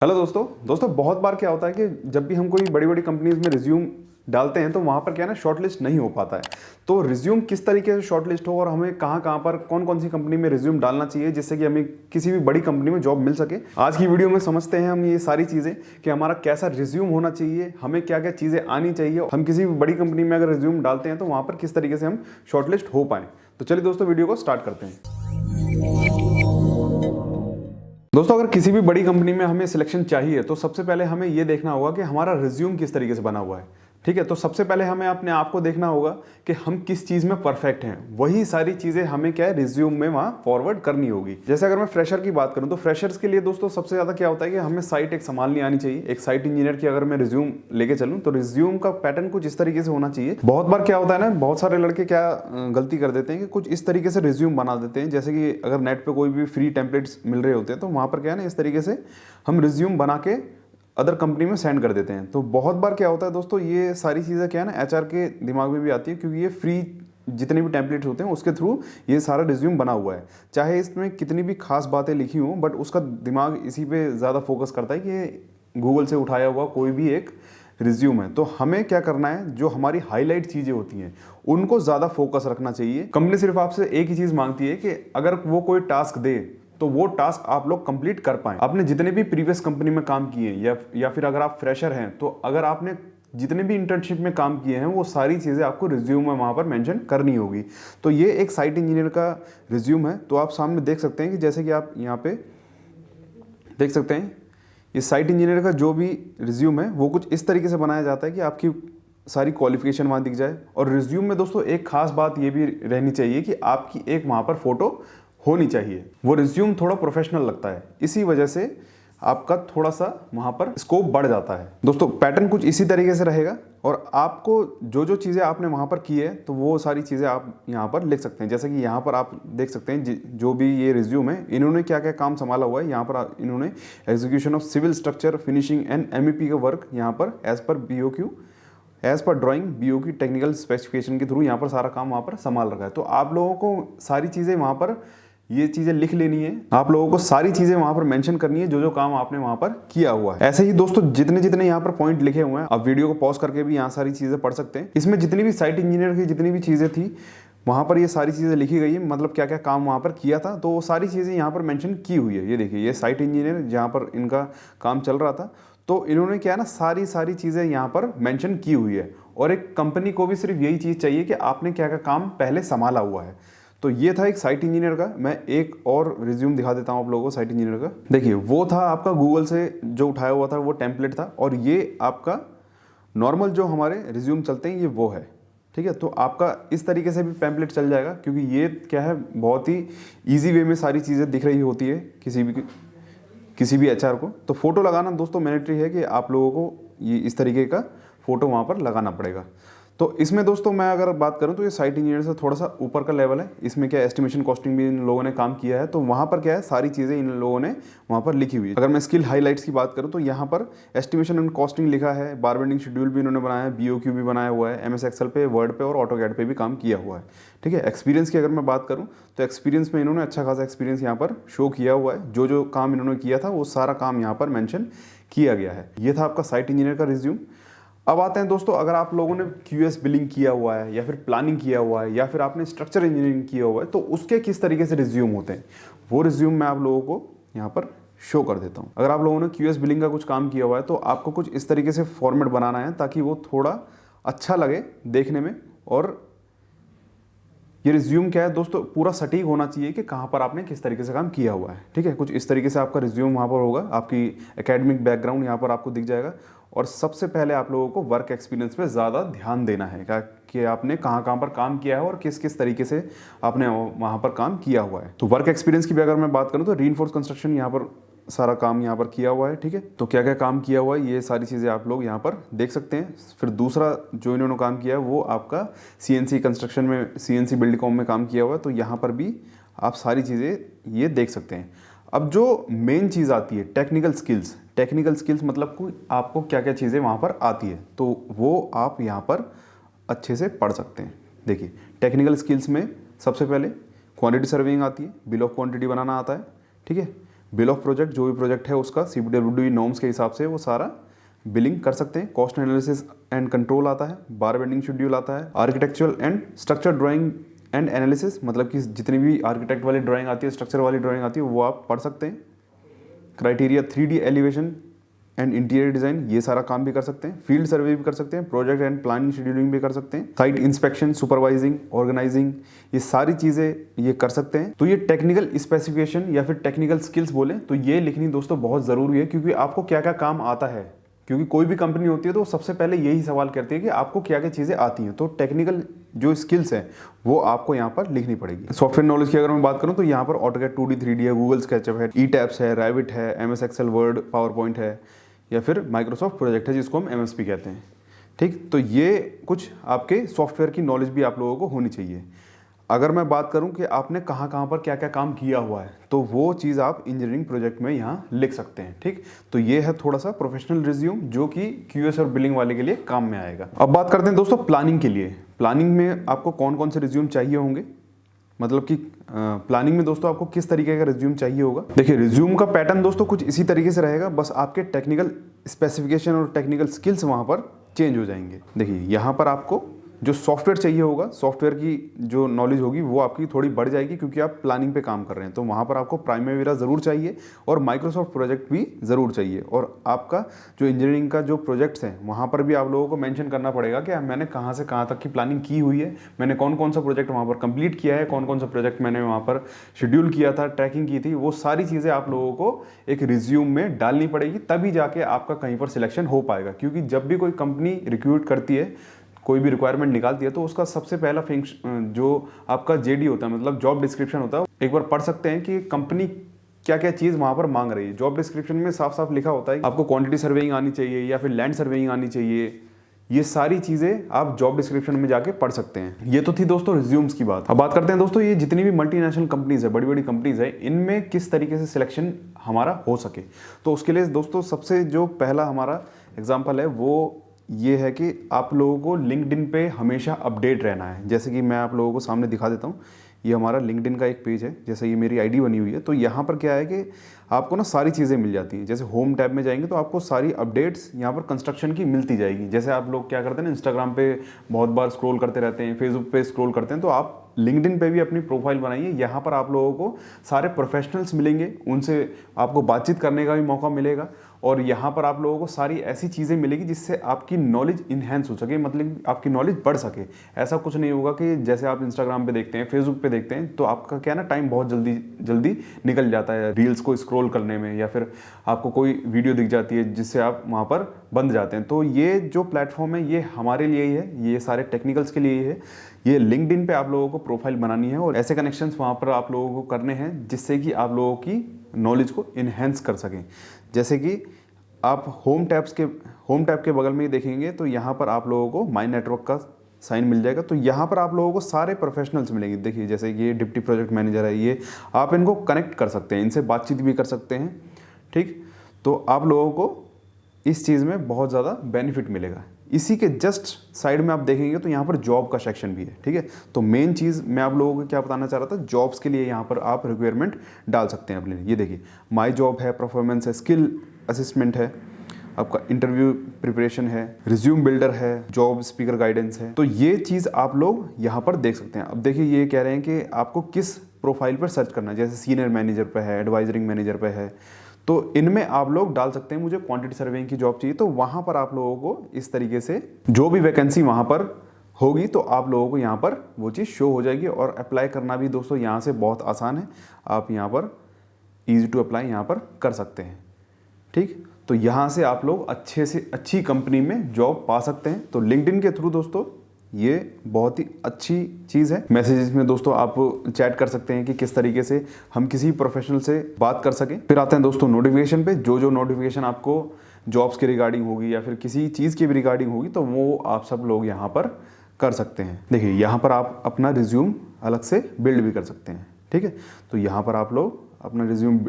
Hello दोस्तों बहुत बार क्या होता है कि जब भी हम कोई बड़ी बड़ी कंपनीज में रिज्यूम डालते हैं तो वहाँ पर क्या है ना, शॉर्टलिस्ट नहीं हो पाता है। तो रिज्यूम किस तरीके से शॉर्टलिस्ट हो और हमें कहाँ कहाँ पर कौन कौन सी कंपनी में रिज्यूम डालना चाहिए जिससे कि हमें किसी भी बड़ी कंपनी में जॉब मिल सके, आज की वीडियो में समझते हैं हम ये सारी चीज़ें कि हमारा कैसा रिज्यूम होना चाहिए, हमें क्या क्या चीज़ें आनी चाहिए, हम किसी भी बड़ी कंपनी में अगर रिज्यूम डालते हैं तो वहाँ पर किस तरीके से हम शॉर्टलिस्ट हो पाएँ। तो चलिए दोस्तों वीडियो को स्टार्ट करते हैं। दोस्तों अगर किसी भी बड़ी कंपनी में हमें सिलेक्शन चाहिए तो सबसे पहले हमें यह देखना होगा कि हमारा रिज्यूम किस तरीके से बना हुआ है। ठीक है, तो सबसे पहले हमें अपने आप को देखना होगा कि हम किस चीज़ में परफेक्ट हैं, वही सारी चीज़ें हमें क्या है रिज्यूम में वहाँ फॉरवर्ड करनी होगी। जैसे अगर मैं फ्रेशर की बात करूँ तो फ्रेशर्स के लिए दोस्तों सबसे ज़्यादा क्या होता है कि हमें साइट एक संभालनी आनी चाहिए। एक साइट इंजीनियर की अगर मैं रिज्यूम लेके चलूँ तो रिज्यूम का पैटर्न कुछ इस तरीके से होना चाहिए। बहुत बार क्या होता है ना, बहुत सारे लड़के क्या गलती कर देते हैं कि कुछ इस तरीके से रिज्यूम बना देते हैं, जैसे कि अगर नेट पर कोई भी फ्री टेम्पलेट्स मिल रहे होते हैं तो वहाँ पर क्या है ना, इस तरीके से हम रिज्यूम बना के अदर कंपनी में सेंड कर देते हैं। तो बहुत बार क्या होता है दोस्तों, ये सारी चीज़ें क्या है ना एचआर के दिमाग में भी आती है, क्योंकि ये फ्री जितने भी टेम्पलेट्स होते हैं उसके थ्रू ये सारा रिज्यूम बना हुआ है। चाहे इसमें कितनी भी खास बातें लिखी हों, बट उसका दिमाग इसी पे ज़्यादा फोकस करता है कि ये गूगल से उठाया हुआ कोई भी एक रिज्यूम है। तो हमें क्या करना है, जो हमारी हाईलाइट चीज़ें होती हैं उनको ज़्यादा फोकस रखना चाहिए। कंपनी सिर्फ आपसे एक ही चीज़ मांगती है कि अगर वो कोई टास्क दे तो वो टास्क आप लोग कंप्लीट कर पाएं। आपने जितने भी प्रीवियस कंपनी में काम किए या फिर अगर आप फ्रेशर हैं तो अगर आपने जितने भी इंटर्नशिप में काम किए हैं वो सारी चीज़ें आपको रिज्यूम में वहाँ पर मेंशन करनी होगी। तो ये एक साइट इंजीनियर का रिज्यूम है। तो आप सामने देख सकते हैं कि जैसे कि आप यहाँ पे देख सकते हैं, ये साइट इंजीनियर का जो भी रिज्यूम है वो कुछ इस तरीके से बनाया जाता है कि आपकी सारी क्वालिफिकेशन वहाँ दिख जाए। और रिज्यूम में दोस्तों एक खास बात ये भी रहनी चाहिए कि आपकी एक वहाँ पर फोटो होनी चाहिए। वो रिज्यूम थोड़ा प्रोफेशनल लगता है, इसी वजह से आपका थोड़ा सा वहाँ पर स्कोप बढ़ जाता है। दोस्तों पैटर्न कुछ इसी तरीके से रहेगा और आपको जो जो चीज़ें आपने वहाँ पर की है तो वो सारी चीज़ें आप यहाँ पर लिख सकते हैं। जैसे कि यहाँ पर आप देख सकते हैं जो भी ये रिज्यूम है इन्होंने क्या क्या काम संभाला हुआ है। यहाँ पर इन्होंने execution of civil structure finishing and MEP का वर्क यहाँ पर as per drawing BOQ technical specification के थ्रू यहाँ पर सारा काम वहाँ पर संभाल रखा है। तो आप लोगों को सारी चीज़ें वहाँ पर ये चीज़ें लिख लेनी है, आप लोगों को सारी चीज़ें वहाँ पर मेंशन करनी है जो जो काम आपने वहाँ पर किया हुआ है। ऐसे ही दोस्तों जितने जितने यहाँ पर पॉइंट लिखे हुए हैं आप वीडियो को पॉज करके भी यहाँ सारी चीज़ें पढ़ सकते हैं। इसमें जितनी भी साइट इंजीनियर की जितनी भी चीज़ें थी वहाँ पर ये सारी चीज़ें लिखी गई है, मतलब क्या क्या काम वहाँ पर किया था तो वो सारी चीज़ें यहाँ पर मेंशन की हुई है। ये देखिए, ये साइट इंजीनियर जहाँ पर इनका काम चल रहा था तो इन्होंने क्या है ना सारी चीज़ें यहाँ पर मेंशन की हुई है। और एक कंपनी को भी सिर्फ यही चीज़ चाहिए कि आपने क्या क्या काम पहले संभाला हुआ है। तो ये था एक साइट इंजीनियर का। मैं एक और रिज्यूम दिखा देता हूँ आप लोगों को साइट इंजीनियर का। देखिए, वो था आपका गूगल से जो उठाया हुआ था वो टेम्पलेट था, और ये आपका नॉर्मल जो हमारे रिज्यूम चलते हैं ये वो है। ठीक है, तो आपका इस तरीके से भी पैम्पलेट चल जाएगा, क्योंकि ये क्या है बहुत ही ईजी वे में सारी चीज़ें दिख रही होती है किसी भी HR को। तो फोटो लगाना दोस्तों मैंडेटरी है कि आप लोगों को ये इस तरीके का फोटो वहाँ पर लगाना पड़ेगा। तो इसमें दोस्तों मैं अगर बात करूं तो ये साइट इंजीनियर से थोड़ा सा ऊपर का लेवल है। इसमें क्या एस्टिमेशन कॉस्टिंग भी इन लोगों ने काम किया है, तो वहाँ पर क्या है सारी चीज़ें इन लोगों ने वहाँ पर लिखी हुई है। अगर मैं स्किल हाईलाइट्स की बात करूँ तो यहाँ पर एस्टिमेशन एंड कॉस्टिंग लिखा है, बारबेंडिंग शेड्यूल भी इन्होंने बनाया है, BOQ भी बनाया हुआ है, MS Excel पे, वर्ड पे और ऑटोकैड पे भी काम किया हुआ है। ठीक है, एक्सपीरियंस की अगर मैं बात करूँ तो एक्सपीरियंस में इन्होंने अच्छा खासा एक्सपीरियंस यहाँ पर शो किया हुआ है। जो जो काम इन्होंने किया था वो सारा काम यहाँ पर मैंशन किया गया है। ये था आपका साइट इंजीनियर का रिज्यूम। अब आते हैं दोस्तों, अगर आप लोगों ने QS बिलिंग किया हुआ है या फिर प्लानिंग किया हुआ है या फिर आपने स्ट्रक्चर इंजीनियरिंग किया हुआ है तो उसके किस तरीके से रिज्यूम होते हैं वो रिज्यूम मैं आप लोगों को यहाँ पर शो कर देता हूँ। अगर आप लोगों ने QS बिलिंग का कुछ काम किया हुआ है तो आपको कुछ इस तरीके से फॉर्मेट बनाना है ताकि वो थोड़ा अच्छा लगे देखने में। और ये रिज्यूम क्या है दोस्तों, पूरा सटीक होना चाहिए कि कहाँ पर आपने किस तरीके से काम किया हुआ है। ठीक है, कुछ इस तरीके से आपका रिज्यूम वहाँ पर होगा, आपकी एकेडमिक बैकग्राउंड यहाँ पर आपको दिख जाएगा। और सबसे पहले आप लोगों को वर्क एक्सपीरियंस पे ज़्यादा ध्यान देना है कि आपने कहाँ कहाँ पर काम किया है और किस किस तरीके से आपने वहाँ पर काम किया हुआ है। तो वर्क एक्सपीरियंस की भी अगर मैं बात करूँ तो रीइंफोर्स कंस्ट्रक्शन यहाँ पर सारा काम यहाँ पर किया हुआ है। ठीक है, तो क्या क्या काम किया हुआ है ये सारी चीज़ें आप लोग यहाँ पर देख सकते हैं। फिर दूसरा जो इन्होंने काम किया है वो आपका CNC कंस्ट्रक्शन में, CNC बिल्डकॉम में काम किया हुआ है, तो यहाँ पर भी आप सारी चीज़ें ये देख सकते हैं। अब जो मेन चीज़ आती है टेक्निकल स्किल्स मतलब कोई आपको क्या क्या चीज़ें वहाँ पर आती है तो वो आप यहाँ पर अच्छे से पढ़ सकते हैं। देखिए, टेक्निकल स्किल्स में सबसे पहले क्वांटिटी सर्विंग आती है, बिल ऑफ क्वांटिटी बनाना आता है। ठीक है, बिल ऑफ प्रोजेक्ट, जो भी प्रोजेक्ट है उसका CBWD नॉर्म्स के हिसाब से वो सारा बिलिंग कर सकते हैं। कॉस्ट एनालिसिस एंड कंट्रोल आता है, बार बेंडिंग शेड्यूल आता है, architectural and structure drawing and analysis, मतलब कि जितनी भी आर्किटेक्ट वाली ड्राइंग आती है, स्ट्रक्चर वाली ड्राइंग आती है, वो आप पढ़ सकते हैं। Criteria 3D elevation and interior design, ये सारा काम भी कर सकते हैं। फील्ड सर्वे भी कर सकते हैं, प्रोजेक्ट एंड प्लानिंग शेड्यूलिंग भी कर सकते हैं, साइट इंस्पेक्शन, सुपरवाइजिंग, ऑर्गेनाइजिंग, ये सारी चीजें ये कर सकते हैं। तो ये टेक्निकल स्पेसिफिकेशन या फिर टेक्निकल स्किल्स बोले तो ये लिखनी दोस्तों बहुत जरूरी है, क्योंकि आपको क्या क्या काम आता है। क्योंकि कोई भी कंपनी होती है तो सबसे पहले यही सवाल करती है कि आपको क्या क्या चीज़ें आती हैं। तो टेक्निकल जो स्किल्स हैं वो आपको यहाँ पर लिखनी पड़ेगी। सॉफ्टवेयर नॉलेज की अगर मैं बात करूँ तो यहाँ पर ऑटोकैड 2D 3D है, गूगल स्केचअप है, ईटैप्स है, रैविट है, MS एक्सेल, वर्ड, पावरपॉइंट है, या फिर माइक्रोसॉफ्ट प्रोजेक्ट है जिसको हम MSP कहते हैं। ठीक, तो ये कुछ आपके सॉफ्टवेयर की नॉलेज भी आप लोगों को होनी चाहिए। अगर मैं बात करूं कि आपने कहाँ कहाँ पर क्या क्या काम किया हुआ है, तो वो चीज़ आप इंजीनियरिंग प्रोजेक्ट में यहाँ लिख सकते हैं। ठीक, तो ये है थोड़ा सा प्रोफेशनल रिज्यूम जो कि QS और बिलिंग वाले के लिए काम में आएगा। अब बात करते हैं दोस्तों प्लानिंग के लिए। प्लानिंग में आपको कौन कौन से रिज्यूम चाहिए होंगे, मतलब कि प्लानिंग में दोस्तों आपको किस तरीके का रिज्यूम चाहिए होगा। देखिए, रिज्यूम का पैटर्न दोस्तों कुछ इसी तरीके से रहेगा, बस आपके टेक्निकल स्पेसिफिकेशन और टेक्निकल स्किल्स वहाँ पर चेंज हो जाएंगे। देखिए, यहाँ पर आपको जो सॉफ्टवेयर चाहिए होगा, सॉफ्टवेयर की जो नॉलेज होगी वो आपकी थोड़ी बढ़ जाएगी, क्योंकि आप प्लानिंग पे काम कर रहे हैं। तो वहाँ पर आपको प्राइमेरा ज़रूर चाहिए और माइक्रोसॉफ्ट प्रोजेक्ट भी ज़रूर चाहिए। और आपका जो इंजीनियरिंग का जो प्रोजेक्ट्स हैं वहाँ पर भी आप लोगों को मेंशन करना पड़ेगा कि मैंने कहाँ से कहाँ तक की प्लानिंग की हुई है, मैंने कौन कौन सा प्रोजेक्ट वहाँ पर कंप्लीट किया है, कौन कौन सा प्रोजेक्ट मैंने वहाँ पर शेड्यूल किया था, ट्रैकिंग की थी। वो सारी चीज़ें आप लोगों को एक रिज्यूम में डालनी पड़ेगी, तभी जाके आपका कहीं पर सिलेक्शन हो पाएगा। क्योंकि जब भी कोई कंपनी रिक्रूट करती है, कोई भी रिक्वायरमेंट निकालती है, तो उसका सबसे पहला जो आपका JD होता है, मतलब जॉब डिस्क्रिप्शन होता है, एक बार पढ़ सकते हैं कि कंपनी क्या क्या चीज़ वहाँ पर मांग रही है। जॉब डिस्क्रिप्शन में साफ साफ लिखा होता है आपको क्वांटिटी सर्वेइंग आनी चाहिए या फिर लैंड सर्वेइंग आनी चाहिए। ये सारी चीज़ें आप जॉब डिस्क्रिप्शन में जाके पढ़ सकते हैं। ये तो थी दोस्तों रिज्यूम्स की बात। अब बात करते हैं दोस्तों ये जितनी भी मल्टीनेशनल कंपनीज है, बड़ी बड़ी कंपनीज है, इनमें किस तरीके से सिलेक्शन हमारा हो सके। तो उसके लिए दोस्तों सबसे जो पहला हमारा एग्जाम्पल है वो ये है कि आप लोगों को लिंक्डइन पे हमेशा अपडेट रहना है। जैसे कि मैं आप लोगों को सामने दिखा देता हूँ, ये हमारा लिंक्डइन का एक पेज है, जैसे ये मेरी ID बनी हुई है। तो यहाँ पर क्या है कि आपको ना सारी चीज़ें मिल जाती हैं। जैसे होम टैब में जाएंगे तो आपको सारी अपडेट्स यहाँ पर कंस्ट्रक्शन की मिलती जाएगी। जैसे आप लोग क्या करते हैं ना, इंस्टाग्राम पे बहुत बार स्क्रॉल करते रहते हैं, फेसबुक पे स्क्रॉल करते हैं, तो आप लिंक्डइन पे भी अपनी प्रोफाइल बनाइए। यहाँ पर आप लोगों को सारे प्रोफेशनल्स मिलेंगे, उनसे आपको बातचीत करने का भी मौका मिलेगा। और यहाँ पर आप लोगों को सारी ऐसी चीज़ें मिलेगी जिससे आपकी नॉलेज इन्हेंस हो सके, मतलब आपकी नॉलेज बढ़ सके। ऐसा कुछ नहीं होगा कि जैसे आप इंस्टाग्राम पे देखते हैं, फेसबुक पे देखते हैं, तो आपका क्या ना टाइम बहुत जल्दी जल्दी निकल जाता है रील्स को स्क्रॉल करने में, या फिर आपको कोई वीडियो दिख जाती है जिससे आप वहाँ पर बंद जाते हैं। तो ये जो प्लेटफॉर्म है ये हमारे लिए ही है, ये सारे टेक्निकल्स के लिए ही है। ये लिंक्डइन पे आप लोगों को प्रोफाइल बनानी है और ऐसे कनेक्शंस वहाँ पर आप लोगों को करने हैं जिससे कि आप लोगों की नॉलेज को इन्हेंस कर सकें। जैसे कि आप होम टैब के बगल में ही देखेंगे तो यहाँ पर आप लोगों को माई नेटवर्क का साइन मिल जाएगा। तो यहाँ पर आप लोगों को सारे प्रोफेशनल्स मिलेंगे। देखिए, जैसे ये डिप्टी प्रोजेक्ट मैनेजर है, ये आप इनको कनेक्ट कर सकते हैं, इनसे बातचीत भी कर सकते हैं। ठीक, तो आप लोगों को इस चीज़ में बहुत ज़्यादा बेनिफिट मिलेगा। इसी के जस्ट साइड में आप देखेंगे तो यहाँ पर जॉब का सेक्शन भी है। ठीक है, तो मेन चीज़ मैं आप लोगों को क्या बताना चाह रहा था, जॉब्स के लिए यहाँ पर आप रिक्वायरमेंट डाल सकते हैं अपने लिए। ये देखिए, माई जॉब है, परफॉर्मेंस है, स्किल असेसमेंट है, आपका इंटरव्यू प्रिपरेशन है, रिज्यूम बिल्डर है, जॉब स्पीकर गाइडेंस है। तो ये चीज़ आप लोग यहाँ पर देख सकते हैं। अब देखिए, ये कह रहे हैं कि आपको किस प्रोफाइल पर सर्च करना है, जैसे सीनियर मैनेजर पे है, एडवाइजरिंग मैनेजर पे है, तो इनमें आप लोग डाल सकते हैं मुझे क्वांटिटी सर्वेइंग की जॉब चाहिए। तो वहाँ पर आप लोगों को इस तरीके से जो भी वैकेंसी वहाँ पर होगी तो आप लोगों को यहाँ पर वो चीज़ शो हो जाएगी। और अप्लाई करना भी दोस्तों यहाँ से बहुत आसान है, आप यहाँ पर ईजी टू अप्लाई यहाँ पर कर सकते हैं। ठीक, तो यहाँ से आप लोग अच्छे से अच्छी कंपनी में जॉब पा सकते हैं। तो लिंक्डइन के थ्रू दोस्तों ये बहुत ही अच्छी चीज़ है। मैसेजेस में दोस्तों आप चैट कर सकते हैं कि किस तरीके से हम किसी प्रोफेशनल से बात कर सकें। फिर आते हैं दोस्तों नोटिफिकेशन पे। जो नोटिफिकेशन आपको जॉब्स के रिगार्डिंग होगी या फिर किसी चीज़ की भी रिगार्डिंग होगी तो वो आप सब लोग यहाँ पर कर सकते हैं। देखिए, यहाँ पर आप अपना रिज्यूम अलग से बिल्ड भी कर सकते हैं। ठीक है, तो यहाँ पर आप लोग अपना रिज्यूम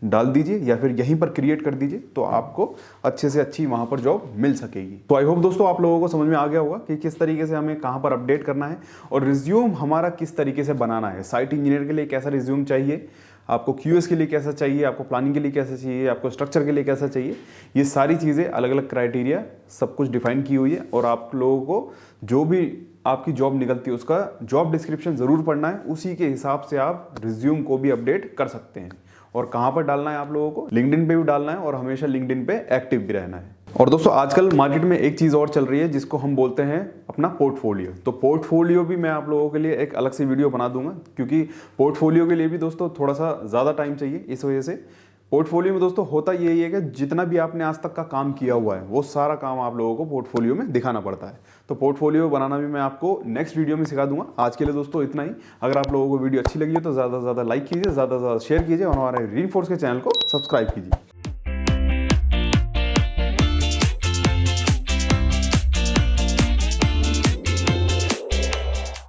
डाल दीजिए या फिर यहीं पर क्रिएट कर दीजिए, तो आपको अच्छे से अच्छी वहाँ पर जॉब मिल सकेगी। तो आई होप दोस्तों आप लोगों को समझ में आ गया होगा कि किस तरीके से हमें कहाँ पर अपडेट करना है और रिज्यूम हमारा किस तरीके से बनाना है। साइट इंजीनियर के लिए कैसा रिज्यूम चाहिए, आपको क्यूएस के लिए कैसा चाहिए, आपको प्लानिंग के लिए कैसा चाहिए, आपको स्ट्रक्चर के लिए कैसा चाहिए, ये सारी चीज़ें अलग अलग क्राइटेरिया सब कुछ डिफाइन की हुई है। और आप लोगों को जो भी आपकी जॉब निकलती है उसका जॉब डिस्क्रिप्शन ज़रूर पढ़ना है, उसी के हिसाब से आप रिज्यूम को भी अपडेट कर सकते हैं। और कहाँ पर डालना है आप लोगों को, लिंक्डइन पे भी डालना है और हमेशा लिंक्डइन पे एक्टिव भी रहना है। और दोस्तों आजकल मार्केट में एक चीज़ और चल रही है जिसको हम बोलते हैं अपना पोर्टफोलियो। तो पोर्टफोलियो भी मैं आप लोगों के लिए एक अलग से वीडियो बना दूंगा, क्योंकि पोर्टफोलियो के लिए भी दोस्तों थोड़ा सा ज़्यादा टाइम चाहिए। इस वजह से पोर्टफोलियो में दोस्तों होता यही है कि जितना भी आपने आज तक का काम किया हुआ है वो सारा काम आप लोगों को पोर्टफोलियो में दिखाना पड़ता है। तो पोर्टफोलियो बनाना भी मैं आपको नेक्स्ट वीडियो में सिखा दूंगा। आज के लिए दोस्तों इतना ही। अगर आप लोगों को वीडियो अच्छी लगी है तो ज़्यादा से ज़्यादा लाइक कीजिए, ज़्यादा से ज़्यादा शेयर कीजिए और हमारे रीइंफोर्स के चैनल को सब्सक्राइब कीजिए।